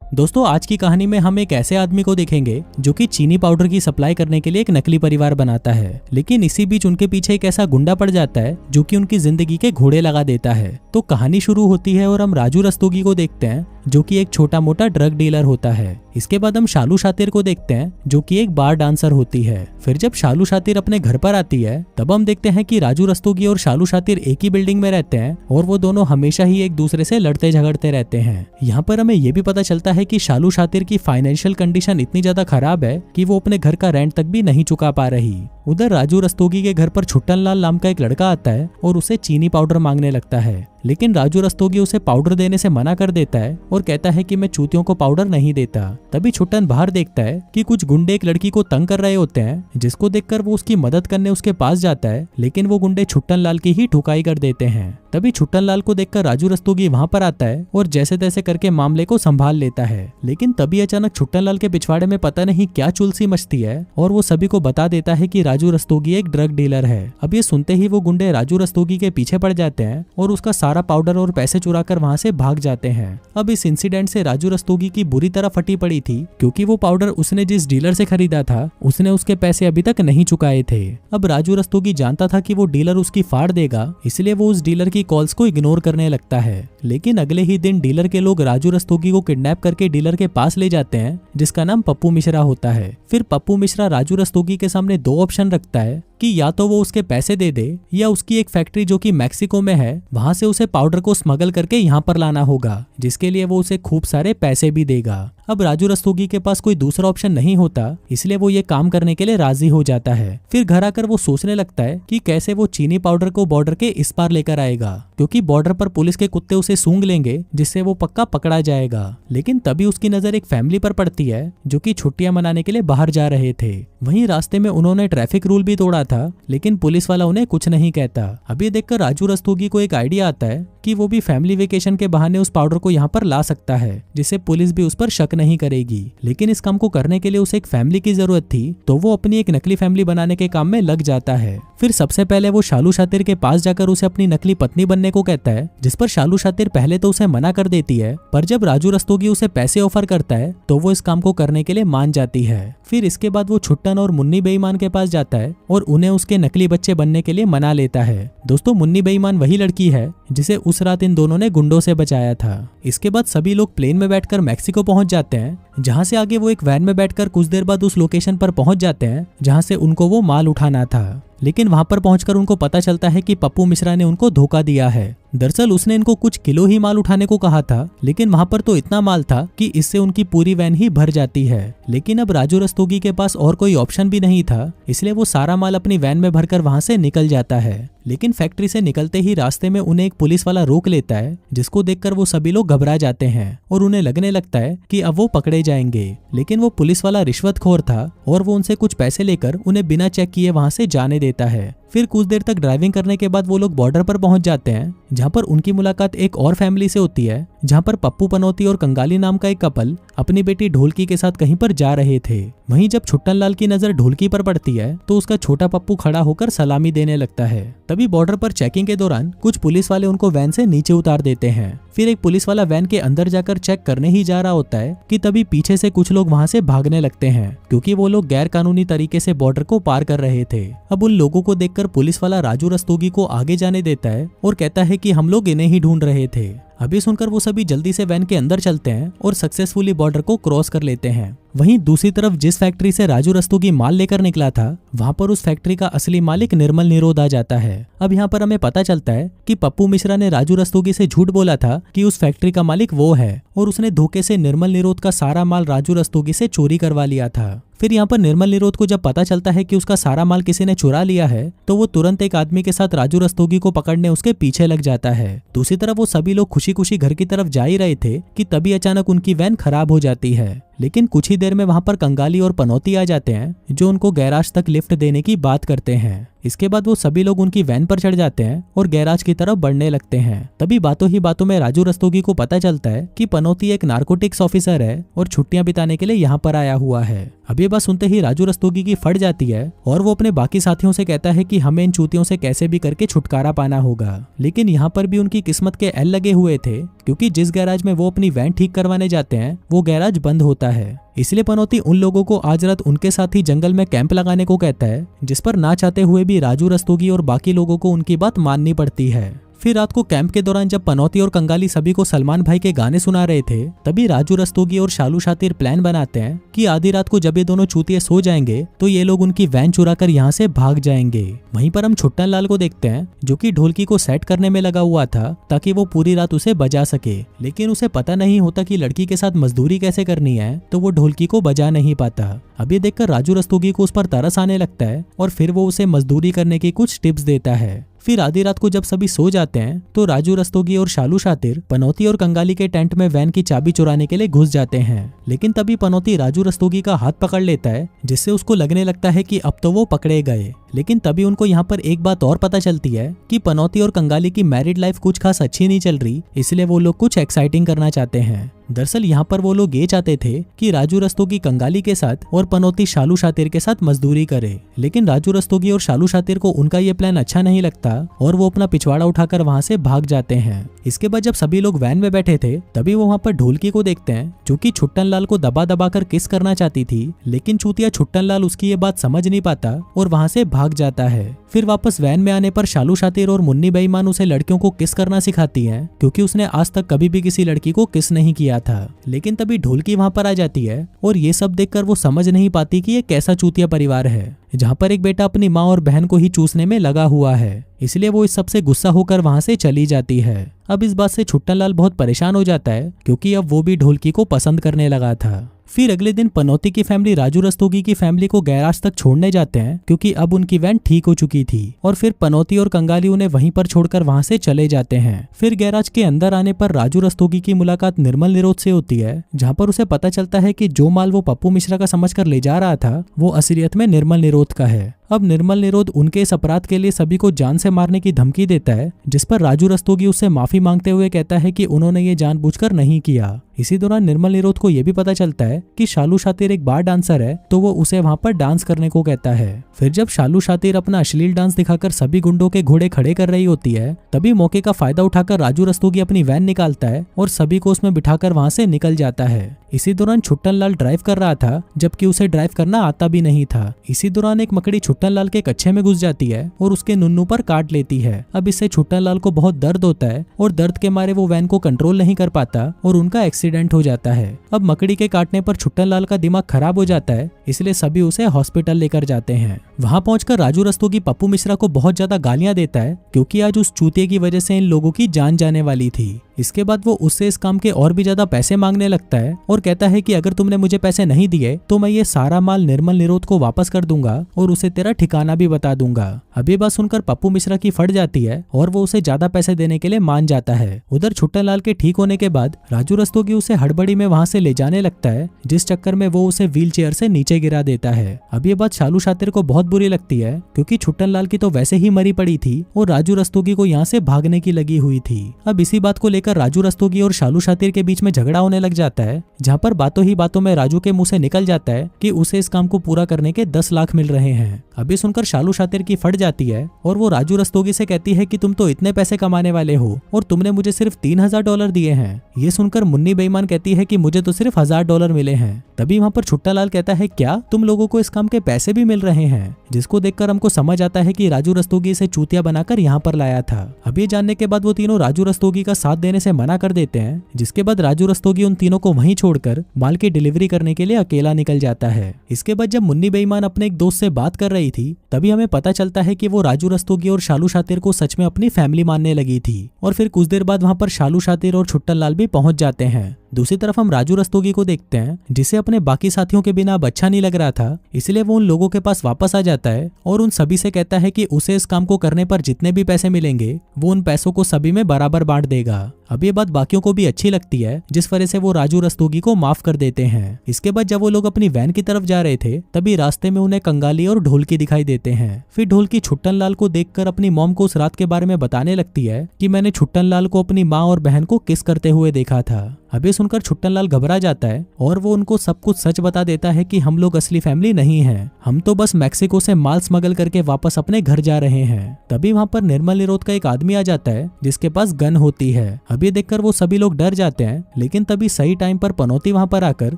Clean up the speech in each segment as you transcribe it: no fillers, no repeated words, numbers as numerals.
दोस्तों आज की कहानी में हम एक ऐसे आदमी को देखेंगे जो कि चीनी पाउडर की सप्लाई करने के लिए एक नकली परिवार बनाता है, लेकिन इसी बीच उनके पीछे एक ऐसा गुंडा पड़ जाता है जो कि उनकी जिंदगी के घोड़े लगा देता है। तो कहानी शुरू होती है और हम राजू रस्तोगी को देखते हैं जो कि एक छोटा मोटा ड्रग डीलर होता है। इसके बाद हम शालू शातिर को देखते हैं जो कि एक बार डांसर होती है। फिर जब शालू शातिर अपने घर पर आती है तब हम देखते हैं कि राजू रस्तोगी और शालू शातिर एक ही बिल्डिंग में रहते हैं और वो दोनों हमेशा ही एक दूसरे से लड़ते झगड़ते रहते हैं। यहाँ पर हमें ये भी पता चलता है कि शालू शातिर की फाइनेंशियल कंडीशन इतनी ज्यादा खराब है कि वो अपने घर का रेंट तक भी नहीं चुका पा रही। उधर राजू रस्तोगी के घर पर छुट्टन लाल नाम का एक लड़का आता है और उसे चीनी पाउडर मांगने लगता है, लेकिन राजू रस्तोगी उसे पाउडर देने से मना कर देता है और कहता है कि मैं चूतियों को पाउडर नहीं देता। तभी छुट्टन बाहर देखता है कि कुछ गुंडे एक लड़की को तंग कर रहे होते हैं, जिसको देखकर वो उसकी मदद करने उसके पास जाता है, लेकिन वो गुंडे छुट्टन लाल की ही ठुकाई कर देते हैं। तभी छुट्टन लाल को देखकर राजू रस्तोगी वहां पर आता है और जैसे तैसे करके मामले को संभाल लेता है। लेकिन तभी अचानक छुट्टन लाल के पिछवाड़े में पता नहीं क्या चुलसी मचती है और वो सभी को बता देता है कि राजू रस्तोगी एक ड्रग डीलर है। अब ये सुनते ही वो गुंडे राजू रस्तोगी के पीछे पड़ जाते हैं और उसका सारा पाउडर और पैसे चुराकर वहां से भाग जाते हैं। अब इस इंसिडेंट से राजू रस्तोगी की बुरी तरह फटी पड़ी थी, क्योंकि वो पाउडर उसने जिस डीलर से खरीदा था उसने उसके पैसे अभी तक नहीं चुकाए थे। अब राजू रस्तोगी जानता था कि वो डीलर उसकी फाड़ देगा, इसलिए वो उस डीलर की कॉल्स को इग्नोर करने लगता है। लेकिन अगले ही दिन डीलर के लोग राजू रस्तोगी को किडनैप करके डीलर के पास ले जाते हैं, जिसका नाम पप्पू मिश्रा होता है। फिर पप्पू मिश्रा राजू रस्तोगी के सामने दो ऑप्शन रखता है कि या तो वो उसके पैसे दे दे या उसकी एक फैक्ट्री जो कि मैक्सिको में है वहां से उसे पाउडर को स्मगल करके यहाँ पर लाना होगा, जिसके लिए वो उसे खूब सारे पैसे भी देगा। अब राजू रस्तोगी के पास कोई दूसरा ऑप्शन नहीं होता, इसलिए वो ये काम करने के लिए राजी हो जाता है। फिर घर आकर वो सोचने लगता है कि कैसे वो चीनी पाउडर को बॉर्डर के इस पार लेकर आएगा, क्योंकि बॉर्डर पर पुलिस के कुत्ते उसे सूंघ लेंगे, जिससे वो पक्का पकड़ा जाएगा। लेकिन तभी उसकी नजर एक फैमिली पर पड़ती है जो कि छुट्टियां मनाने के लिए बाहर जा रहे थे। वहीं रास्ते में उन्होंने ट्रैफिक रूल भी तोड़ा था, लेकिन पुलिस वाला उन्हें कुछ नहीं कहता। अभी देखकर राजू रस्तोगी को एक आइडिया आता है कि वो भी फैमिली वेकेशन के बहाने उस पाउडर को यहाँ पर ला सकता है, जिससे पुलिस भी उस पर शक नहीं करेगी। लेकिन इस काम को करने के लिए उसे एक फैमिली की जरूरत थी, तो वो अपनी एक नकली फैमिली बनाने के काम में लग जाता है। फिर सबसे पहले वो शालू शातिर के पास जाकर उसे अपनी नकली पत्नी बनने को कहता है, जिस पर शालू शातिर पहले तो उसे मना कर देती है, पर जब राजू रस्तोगी उसे पैसे ऑफर करता है तो वो इस काम को करने के लिए मान जाती है। फिर इसके बाद वो छुट्टन और मुन्नी बेईमान के पास जाता है और उन्हें उसके नकली बच्चे बनने के लिए मना लेता है। दोस्तों मुन्नी बेईमान वही लड़की है जिसे उस रात इन दोनों ने गुंडों से बचाया था। इसके बाद सभी लोग प्लेन में बैठकर मैक्सिको पहुंच जाते हैं, जहां से आगे वो एक वैन में बैठकर कुछ देर बाद उस लोकेशन पर पहुंच जाते हैं जहां से उनको वो माल उठाना था। लेकिन वहां पर पहुंचकर उनको पता चलता है कि पप्पू मिश्रा ने उनको धोखा दिया है। दरअसल उसने इनको कुछ किलो ही माल उठाने को कहा था, लेकिन वहां पर तो इतना माल था कि इससे उनकी पूरी वैन ही भर जाती है। लेकिन अब राजू रस्तोगी के पास और कोई ऑप्शन भी नहीं था, इसलिए वो सारा माल अपनी वैन में भरकर वहां से निकल जाता है। लेकिन फैक्ट्री से निकलते ही रास्ते में उन्हें एक पुलिस वाला रोक लेता है, जिसको देखकर वो सभी लोग घबरा जाते हैं और उन्हें लगने लगता है कि अब वो पकड़े जाएंगे। लेकिन वो पुलिस वाला रिश्वतखोर था और वो उनसे कुछ पैसे लेकर उन्हें बिना चेक किए वहां से जाने देता है। फिर कुछ देर तक ड्राइविंग करने के बाद वो लोग बॉर्डर पर पहुंच जाते हैं, जहां पर उनकी मुलाकात एक और फैमिली से होती है, जहां पर पप्पू पनौती और कंगाली नाम का एक कपल अपनी बेटी ढोलकी के साथ कहीं पर जा रहे थे। वहीं जब छुट्टन लाल की नजर ढोलकी पर पड़ती है तो उसका छोटा पप्पू खड़ा होकर सलामी देने लगता है। तभी बॉर्डर पर चेकिंग के दौरान कुछ पुलिस वाले उनको वैन से नीचे उतार देते हैं। फिर एक पुलिस वाला वैन के अंदर जाकर चेक करने ही जा रहा होता है कि तभी पीछे से कुछ लोग वहां से भागने लगते हैं, क्योंकि वो लोग गैर कानूनी तरीके से बॉर्डर को पार कर रहे थे। अब उन लोगों को देखकर पुलिस वाला राजू रस्तोगी को आगे जाने देता है और कहता है कि हम लोग इन्हें ही ढूंढ रहे थे। अभी सुनकर वो सभी जल्दी से वैन के अंदर चलते हैं और सक्सेसफुली बॉर्डर को क्रॉस कर लेते हैं। वहीं दूसरी तरफ जिस फैक्ट्री से राजू रस्तोगी माल लेकर निकला था, वहां पर उस फैक्ट्री का असली मालिक निर्मल निरोध आ जाता है। अब यहाँ पर हमें पता चलता है कि पप्पू मिश्रा ने राजू रस्तोगी से झूठ बोला था कि उस फैक्ट्री का मालिक वो है, और उसने धोखे से निर्मल निरोध का सारा माल राजू रस्तोगी से चोरी करवा लिया था। फिर यहाँ पर निर्मल निरोध को जब पता चलता है कि उसका सारा माल किसी ने चुरा लिया है, तो वो तुरंत एक आदमी के साथ राजू रस्तोगी को पकड़ने उसके पीछे लग जाता है। दूसरी तरफ वो सभी लोग खुशी खुशी घर की तरफ जा ही रहे थे कि तभी अचानक उनकी वैन खराब हो जाती है। लेकिन कुछ ही देर में वहां पर कंगाली और पनौती आ जाते हैं, जो उनको गैराज तक लिफ्ट देने की बात करते हैं। इसके बाद वो सभी लोग उनकी वैन पर चढ़ जाते हैं और गैराज की तरफ बढ़ने लगते हैं। तभी बातों ही बातों में राजू रस्तोगी को पता चलता है कि पनौती एक नार्कोटिक्स ऑफिसर है और छुट्टियां बिताने के लिए यहाँ पर आया हुआ है। अब ये बात सुनते ही राजू रस्तोगी की फट जाती है और वो अपने बाकी साथियों से कहता है कि हमें इन चूतियों से कैसे भी करके छुटकारा पाना होगा। लेकिन यहाँ पर भी उनकी किस्मत के एल लगे हुए थे, क्योंकि जिस गैराज में वो अपनी वैन ठीक करवाने जाते हैं वो गैराज बंद होता है। इसलिए पनौती उन लोगों को आज रात उनके साथ ही जंगल में कैंप लगाने को कहता है, जिस पर ना चाहते हुए भी राजू रस्तोगी और बाकी लोगों को उनकी बात माननी पड़ती है। फिर रात को कैंप के दौरान जब पनौती और कंगाली सभी को सलमान भाई के गाने सुना रहे थे, तभी राजू रस्तोगी और शालू शातिर प्लान बनाते हैं कि आधी रात को जब ये दोनों चूतिए सो जाएंगे तो ये लोग उनकी वैन चुरा कर यहाँ से भाग जाएंगे। वहीं पर हम छुट्टन लाल को देखते हैं, जो कि ढोलकी को सेट करने में लगा हुआ था ताकि वो पूरी रात उसे बजा सके, लेकिन उसे पता नहीं होता कि लड़की के साथ मजदूरी कैसे करनी है, तो वो ढोलकी को बजा नहीं पाता। अब ये देखकर राजू रस्तोगी को उस पर तरस आने लगता है और फिर वो उसे मजदूरी करने की कुछ टिप्स देता है। फिर आधी रात को जब सभी सो जाते हैं तो राजू रस्तोगी और शालू शातिर पनौती और कंगाली के टेंट में वैन की चाबी चुराने के लिए घुस जाते हैं। लेकिन तभी पनौती राजू रस्तोगी का हाथ पकड़ लेता है, जिससे उसको लगने लगता है कि अब तो वो पकड़े गए। लेकिन तभी उनको यहाँ पर एक बात और पता चलती है कि पनौती और कंगाली की मैरिड लाइफ कुछ खास अच्छी नहीं चल रही, इसलिए वो लोग कुछ एक्साइटिंग करना चाहते हैं। दरअसल यहाँ पर वो लोग ये चाहते थे कि राजू रस्तोगी कंगाली के साथ और पनौती शालू शातिर के साथ मजदूरी करे, लेकिन राजू रस्तोगी और शालू शातिर को उनका ये प्लान अच्छा नहीं लगता और वो अपना पिछवाड़ा उठाकर वहाँ से भाग जाते हैं। इसके बाद जब सभी लोग वैन में बैठे थे, तभी वो वहाँ पर ढोलकी को देखते हैं, जो कि छुट्टन लाल को दबा दबा कर किस करना चाहती थी, लेकिन चूतिया छुट्टन लाल उसकी ये बात समझ नहीं पाता और वहाँ से भाग जाता है। फिर वापस वैन में आने पर शालू शातिर और मुन्नी बेईमान उसे लड़कियों को किस करना सिखाती हैं, क्योंकि उसने आज तक कभी भी किसी लड़की को किस नहीं किया था। लेकिन तभी ढोलकी वहाँ पर आ जाती है और ये सब देखकर वो समझ नहीं पाती कि ये कैसा चूतिया परिवार है, जहाँ पर एक बेटा अपनी माँ और बहन को ही चूसने में लगा हुआ है। इसलिए वो इस सब से गुस्सा होकर वहाँ से चली जाती है। अब इस बात से छुट्टन लाल बहुत परेशान हो जाता है, क्योंकि अब वो भी ढोलकी को पसंद करने लगा था। फिर अगले दिन पनौती की फैमिली राजू रस्तोगी की फैमिली को गैराज तक छोड़ने जाते हैं, क्योंकि अब उनकी वैन ठीक हो चुकी थी। और फिर पनौती और कंगाली उन्हें वहीं पर छोड़कर वहां से चले जाते हैं। फिर गैराज के अंदर आने पर राजू रस्तोगी की मुलाकात निर्मल निरोध से होती है, जहां पर उसे पता चलता है कि जो माल वो पप्पू मिश्रा का समझकर ले जा रहा था वो असलियत में निर्मल निरोध का है। अब निर्मल निरोध उनके इस अपराध के लिए सभी को जान से मारने की धमकी देता है, जिस पर राजू रस्तोगी उससे माफी मांगते हुए कहता है कि उन्होंने ये जानबूझकर नहीं किया। इसी दौरान निर्मल निरोध को यह भी पता चलता है कि शालू शातिर एक बार डांसर है, तो वो उसे वहां पर डांस करने को कहता है। फिर जब शालू शातिर अपना अश्लील डांस दिखाकर सभी गुंडों के घोड़े खड़े कर रही होती है, तभी मौके का फायदा उठाकर राजू रस्तोगी अपनी वैन निकालता है और सभी को उसमें बिठाकर वहां से निकल जाता है। इसी दौरान छुट्टन लाल ड्राइव कर रहा था, जबकि उसे ड्राइव करना आता भी नहीं था। इसी दौरान एक मकड़ी छुट्टन लाल के कच्छे में घुस जाती है और उसके नुन्नू पर काट लेती है। अब इससे छुट्टन लाल को बहुत दर्द होता है और दर्द के मारे वो वैन को कंट्रोल नहीं कर पाता और उनका एक्सीडेंट हो जाता है। अब मकड़ी के काटने पर छुट्टन लाल का दिमाग खराब हो जाता है, इसलिए सभी उसे हॉस्पिटल लेकर जाते हैं। वहां पहुंचकर राजू रस्तोगी पप्पू मिश्रा को बहुत ज्यादा गालियां देता है, क्योंकि आज उस चूतिए की वजह से इन लोगों की जान जाने वाली थी। इसके बाद वो उससे इस काम के और भी ज्यादा पैसे मांगने लगता है और कहता है कि अगर तुमने मुझे पैसे नहीं दिए तो मैं ये सारा माल निर्मल निरोध को वापस कर दूंगा और उसे तेरा ठिकाना भी बता दूंगा। अब ये बात सुनकर पप्पू मिश्रा की फट जाती है और वो उसे ज्यादा पैसे देने के लिए मान जाता है। उधर छुट्टन लाल के ठीक होने के बाद राजू रस्तोगी उसे हड़बड़ी में वहां से ले जाने लगता है, जिस चक्कर में वो उसे व्हील चेयर से नीचे गिरा देता है। अब ये बात शालू शातिर को बहुत बुरी लगती है, क्योंकि छुट्टन लाल की तो वैसे ही मरी पड़ी थी और राजू रस्तोगी को यहाँ से भागने की लगी हुई थी। अब इसी बात को लेकर राजू रस्तोगी और शालू शातिर के बीच में झगड़ा होने लग जाता है, जहाँ पर बातों ही बातों में राजू के मुंह से निकल जाता है कि उसे इस काम को पूरा करने के 10 लाख मिल रहे हैं। अभी सुनकर शालू शातिर की फट जाती है और वो राजू रस्तोगी से कहती है कि तुम तो इतने पैसे कमाने वाले हो और तुमने मुझे सिर्फ $3000 दिए हैं। ये सुनकर मुन्नी बेईमान कहती है कि मुझे तो सिर्फ $1000 मिले हैं। तभी वहाँ पर छुट्टा लाल कहता है, क्या तुम लोगों को इस काम के पैसे भी मिल रहे हैं? जिसको देखकर हमको समझ आता है कि राजू रस्तोगी इसे चूतिया बनाकर यहाँ पर लाया था। अब ये जानने के बाद वो तीनों राजू रस्तोगी का साथ देने से मना कर देते हैं, जिसके बाद राजू रस्तोगी उन तीनों को वहीं छोड़कर माल की डिलीवरी करने के लिए अकेला निकल जाता है। इसके बाद जब मुन्नी बेईमान अपने एक दोस्त से बात कर रही थी, तभी हमें पता चलता है कि वो राजू रस्तोगी और शालू शातिर को सच में अपनी फैमिली मानने लगी थी। और फिर कुछ देर बाद वहाँ पर शालू शातिर और छुट्टन लाल भी पहुंच जाते हैं। दूसरी तरफ हम राजू रस्तोगी को देखते हैं, जिसे अपने बाकी साथियों के बिना अब अच्छा नहीं लग रहा था, इसलिए वो उन लोगों के पास वापस आ जाता है और उन सभी से कहता है कि उसे इस काम को करने पर जितने भी पैसे मिलेंगे वो उन पैसों को सभी में बराबर बांट देगा। अब ये बात बाकियों को भी अच्छी लगती है, जिस वजह से वो राजू रस्तोगी को माफ कर देते हैं। इसके बाद जब वो लोग अपनी वैन की तरफ जा रहे थे, तभी रास्ते में उन्हें कंगाली और ढोलकी दिखाई देते हैं। फिर ढोलकी छुट्टन लाल को देखकर अपनी मॉम को उस रात के बारे में बताने लगती है कि मैंने छुट्टन लाल को अपनी माँ और बहन को किस करते हुए देखा था। अब ये सुनकर छुट्टन लाल घबरा जाता है और वो उनको सब कुछ सच बता देता है कि हम लोग असली फैमिली नहीं हैं, हम तो बस मैक्सिको से माल स्मगल करके वापस अपने घर जा रहे हैं। तभी वहाँ पर निर्मल निरोध का एक आदमी आ जाता है जिसके पास गन होती है। अब ये देखकर वो सभी लोग डर जाते हैं, लेकिन तभी सही टाइम पर पनौती वहाँ पर आकर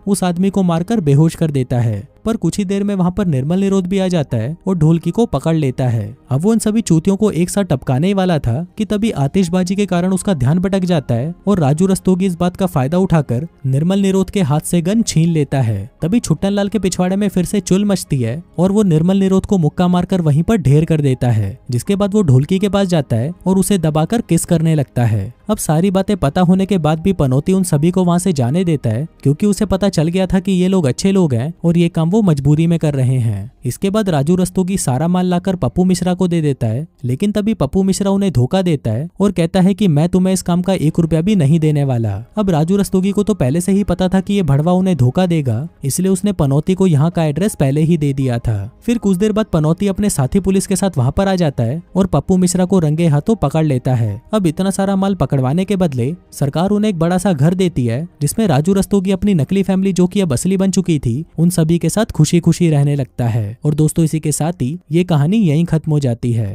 उस आदमी को मारकर बेहोश कर देता है। पर कुछ ही देर में वहाँ पर निर्मल निरोध भी आ जाता है और ढोलकी को पकड़ लेता है। अब वो इन सभी चूतियों को एक साथ टपकाने ही वाला था कि तभी आतिशबाजी के कारण उसका ध्यान भटक जाता है और राजू रस्तोगी इस बात का फायदा उठाकर निर्मल निरोध के हाथ से गन छीन लेता है। तभी छुट्टन लाल के पिछवाड़े में फिर से चुल मचती है और वो निर्मल निरोध को मुक्का मारकर वहीं पर ढेर कर देता है, जिसके बाद वो ढोलकी के पास जाता है और उसे दबाकर किस करने लगता है। अब सारी बातें पता होने के बाद भी पनौती उन सभी को वहां से जाने देता है, क्योंकि उसे पता चल गया था कि ये लोग अच्छे लोग हैं और ये काम वो मजबूरी में कर रहे हैं। इसके बाद राजू रस्तोगी सारा माल लाकर पप्पू मिश्रा को दे देता है, लेकिन तभी पप्पू मिश्रा उन्हें धोखा देता है और कहता है कि मैं तुम्हें इस काम का 1 रुपया भी नहीं देने वाला। अब राजू रस्तोगी को तो पहले से ही पता था कि ये भड़वा उन्हें धोखा देगा, इसलिए उसने पनौती को यहाँ का एड्रेस पहले ही दे दिया था। फिर कुछ देर बाद पनौती अपने साथी पुलिस के साथ वहाँ पर आ जाता है और पप्पू मिश्रा को रंगे हाथों पकड़ लेता है। अब इतना सारा माल पकड़वाने के बदले सरकार उन्हें एक बड़ा सा घर देती है, जिसमें राजू रस्तोगी अपनी नकली फैमिली जो कि अब असली बन चुकी थी, उन सभी के साथ खुशी खुशी रहने लगता है। और दोस्तों, इसी के साथ ही ये कहानी यहीं खत्म हो जाती है।